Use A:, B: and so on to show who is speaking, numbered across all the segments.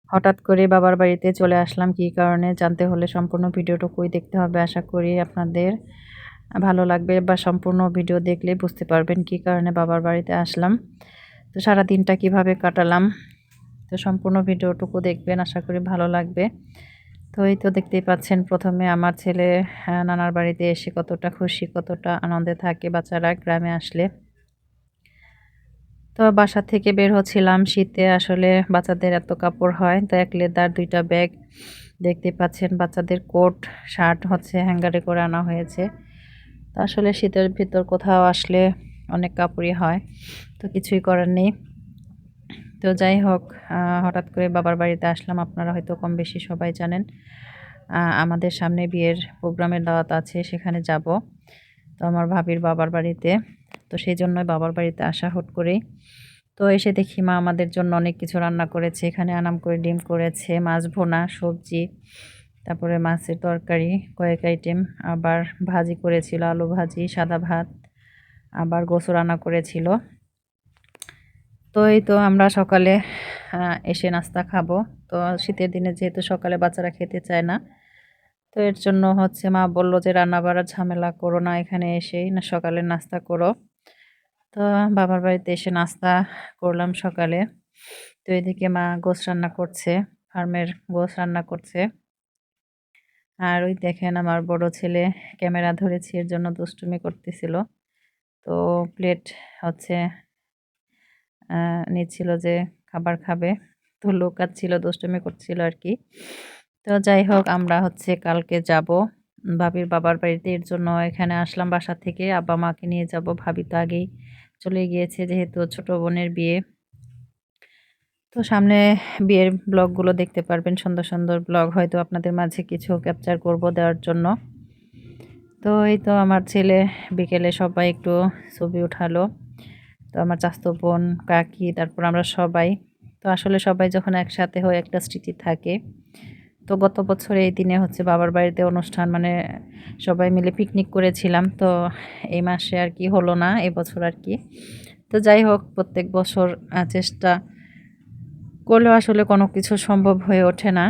A: হঠাৎ করে বাবার বাড়িতে চলে আসলাম কী কারণে জানতে হলে সম্পূর্ণ ভিডিওটুকুই দেখতে হবে। আশা করি আপনাদের ভালো লাগবে বা সম্পূর্ণ ভিডিও দেখলে বুঝতে পারবেন কী কারণে বাবার বাড়িতে আসলাম। তো সারা দিনটা কিভাবে কাটালাম, তো সম্পূর্ণ ভিডিওটুকু দেখবেন, আশা করি ভালো লাগবে। তো এই তো দেখতেই পাচ্ছেন প্রথমে আমার ছেলে নানার বাড়িতে এসে কতটা খুশি, কতটা আনন্দে থাকে বাচ্চারা গ্রামে আসলে। তো বাসা থেকে বের হচ্ছিলাম, শীতে আসলে বাচ্চাদের এত কাপড় হয়, তো এক লেদার 2টা ব্যাগ দেখতে পাচ্ছেন, বাচ্চাদের কোট শার্ট হচ্ছে হ্যাঙ্গারে করে আনা হয়েছে। তো আসলে শীতের ভিতর কোথাও আসলে অনেক কাপড়ই হয়, তো কিছুই করার নেই। তো যাই হোক, হঠাৎ করে বাবার বাড়িতে আসলাম, আপনারা হয়তো কম বেশি সবাই জানেন। আমাদের সামনে বিয়ের প্রোগ্রামের দাওয়াত আছে, সেখানে যাব। তো আমার ভাবির বাবার বাড়িতে, তো সেই জন্যই বাবার বাড়িতে আসা হুট করেই। তো এসে দেখি মা আমাদের জন্য অনেক কিছু রান্না করেছে। এখানে আনাম করে ডিম করেছে, মাছ ভুনা, সবজি, তারপরে মাছের তরকারি কয়েক আইটেম, আবার ভাজি করেছিল, আলু ভাজি, সাদা ভাত, আবার গোসু রান্না করেছিল। তো এই তো আমরা সকালে এসে নাস্তা খাবো। তো শীতের দিনে যেহেতু সকালে বাচ্চারা খেতে চায় না, তো এর জন্য হচ্ছে মা বলল যে রান্না বাড়ার ঝামেলা করো না, এখানে এসেই না সকালে নাস্তা করো। তো বাবার বাড়িতে এসে নাস্তা করলাম সকালে। তো এদিকে মা গোশ রান্না করছে, ফার্মের গোশ রান্না করছে। আর ওই দেখেন আমার বড় ছেলে ক্যামেরা ধরেছি এর জন্য দুষ্টুমি করতেছিল। তো প্লেট হচ্ছে নিচ্ছিল যে খাবার খাবে, তো লুকাচ্ছিল, দুষ্টুমি করছিল আর কি। তো যাই হোক, আমরা হচ্ছে কালকে যাব ভাবির বাবার বাড়িতে, এর জন্য এখানে আসলাম বাসা থেকে। আব্বা মাকে নিয়ে যাব, ভাবি তো আগেই চলে গিয়েছে যেহেতু ছোট বোনের বিয়ে। তো সামনে বিয়ের ব্লগগুলো দেখতে পারবেন, সুন্দর সুন্দর ব্লগ হয়তো আপনাদের মাঝে কিছু ক্যাপচার করব দেওয়ার জন্য। তো এই তো আমার ছেলে বিকেলে সবাই একটু ছবি উঠালো। তো আমার চাচাতো বোন, কাকি, তারপর আমরা সবাই। তো আসলে সবাই যখন একসাথে হয়ে একটা স্মৃতি থাকে। তো গত বছর এই দিনে হচ্ছে বাবার বাড়িতে অনুষ্ঠান, মানে সবাই মিলে পিকনিক করেছিলাম। তো এই মাসে আর কি হলো না, এবছর আর কি। তো যাই হোক, প্রত্যেক বছর চেষ্টা করলেও আসলে কোনো কিছু সম্ভব হয়ে ওঠে না।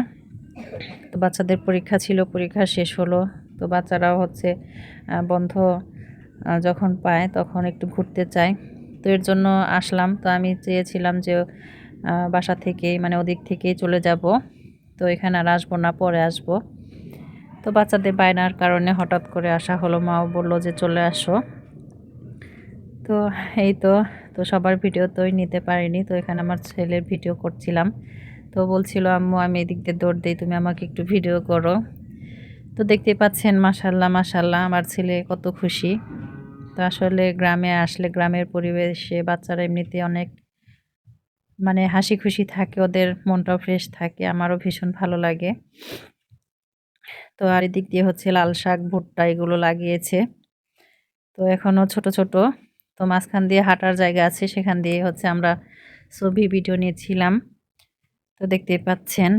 A: তো বাচ্চাদের পরীক্ষা ছিল, পরীক্ষা শেষ হলো। তো বাচ্চারাও হচ্ছে বন্ধ যখন পায় তখন একটু ঘুরতে চায়। তো এর জন্য আসলাম। তো আমি চেয়েছিলাম যে বাসা থেকেই, মানে ওদিক থেকেই চলে যাব। তো এখানে আর আসবো না, পরে আসবো। তো বাচ্চাদের বায়নার কারণে হঠাৎ করে আসা হলো, মাও বলল যে চলে আসো। তো এই তো, তো সবার ভিডিও তোই নিতে পারিনি। তো এখানে আমার ছেলের ভিডিও করছিলাম। তো বলছিল আম্মু আমি এদিক দিয়ে দৌড় দিই, তুমি আমাকে একটু ভিডিও করো। তো দেখতেই পাচ্ছেন মাশাল্লাহ মাশাল্লাহ আমার ছেলে কত খুশি। তো আসলে গ্রামে আসলে গ্রামের পরিবেশে বাচ্চারা এমনিতে অনেক মানে হাসি খুশি থাকে, ওদের মনটাও ফ্রেশ থাকে, আমারও ভীষণ ভালো লাগে। তো আর এদিক দিয়ে হচ্ছে লাল শাক, ভুট্টা এগুলো লাগিয়েছে। তো এখনও ছোট ছোট। তো মাঝখান দিয়ে হাঁটার জায়গা আছে, সেখান দিয়ে হচ্ছে আমরা ছবি ভিডিও নিয়েছিলাম। তো দেখতেই পাচ্ছেন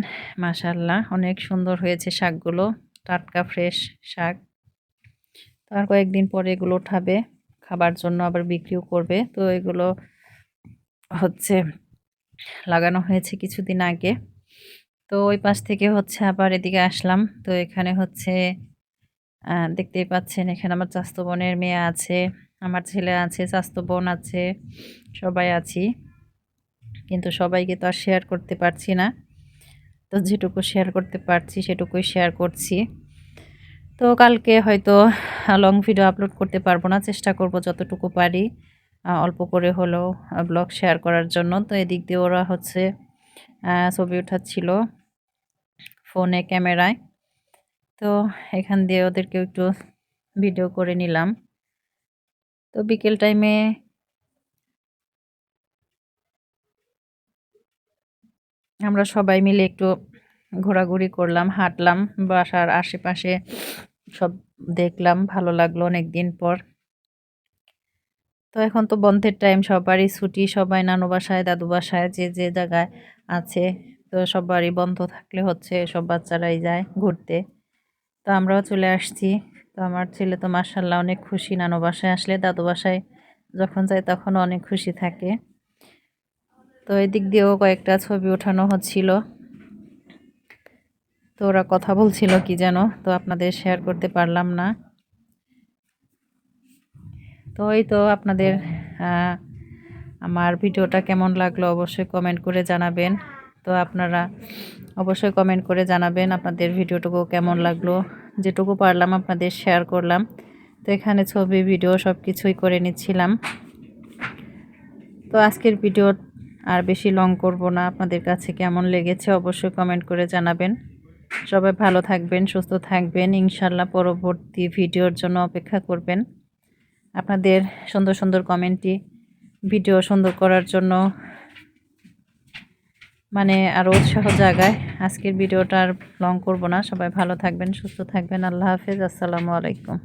A: মাশাল্লাহ অনেক সুন্দর হয়েছে শাকগুলো, টাটকা ফ্রেশ শাক। তো আর কয়েকদিন পরে এগুলো উঠাবে, খাবার জন্য আবার বিক্রিও করবে। তো এগুলো হচ্ছে লাগানো হয়েছে কিছুদিন আগে। তো ওই পাশ থেকে হচ্ছে আবার এদিকে আসলাম। তো এখানে হচ্ছে দেখতেই পাচ্ছেন এখানে আমার চাচাতো বোনের মেয়ে আছে, আমার ছেলে আছে, চাচাতো বোন আছে, সবাই আছি। কিন্তু সবাইকে তো আর শেয়ার করতে পারছি না। তো যেটুকু শেয়ার করতে পারছি সেটুকুই শেয়ার করছি। তো কালকে হয়তো লং ভিডিও আপলোড করতে পারবো না, চেষ্টা করব যতটুকু পারি অল্প করে হলেও ব্লগ শেয়ার করার জন্য। তো এদিক দিয়ে ওরা হচ্ছে ছবি উঠাচ্ছিল ফোনে, ক্যামেরায়। তো এখান দিয়ে ওদেরকেও একটু ভিডিও করে নিলাম। তো বিকেল টাইমে আমরা সবাই মিলে একটু ঘোরাঘুরি করলাম, হাঁটলাম, বাসার আশেপাশে সব দেখলাম, ভালো লাগলো অনেক দিন পর। তো এখন তো বন্ধের টাইম, সবারই ছুটি, সবাই নানু বাসায়, দাদু বাসায়, যে যে জায়গায় আছে। তো সবারই বন্ধ থাকলে হচ্ছে সব বাচ্চারাই যায় ঘুরতে। তো আমরাও চলে আসছি। তো আমার ছেলে তো মাশাল্লাহ অনেক খুশি, নানু বাসায় আসলে, দাদু বাসায় যখন যায় তখনও অনেক খুশি থাকে। তো এদিক দিয়েও কয়েকটা ছবি ওঠানো হচ্ছিল। তো ওরা কথা বলছিল কি যেন, তো আপনাদের শেয়ার করতে পারলাম না। তো এই তো আপনাদের আমার ভিডিওটা কেমন লাগলো অবশ্যই কমেন্ট করে জানাবেন। তো আপনারা অবশ্যই কমেন্ট করে জানাবেন আপনাদের ভিডিওটুকু কেমন লাগলো। যেটুকু পারলাম আপনাদের শেয়ার করলাম। তো এখানে ছবি ভিডিও সব কিছুই করে নিচ্ছিলাম। তো আজকের ভিডিও আর বেশি লং করব না। আপনাদের কাছে কেমন লেগেছে অবশ্যই কমেন্ট করে জানাবেন। সবাই ভালো থাকবেন, সুস্থ থাকবেন। ইনশাল্লাহ পরবর্তী ভিডিওর জন্য অপেক্ষা করবেন। আপনাদের সুন্দর সুন্দর কমেন্টটি ভিডিও সুন্দর করার জন্য মানে আরও উৎসাহ জাগায়। আজকের ভিডিওটা আর লং করব না। সবাই ভালো থাকবেন, সুস্থ থাকবেন। আল্লাহ হাফেজ। আসসালামু আলাইকুম।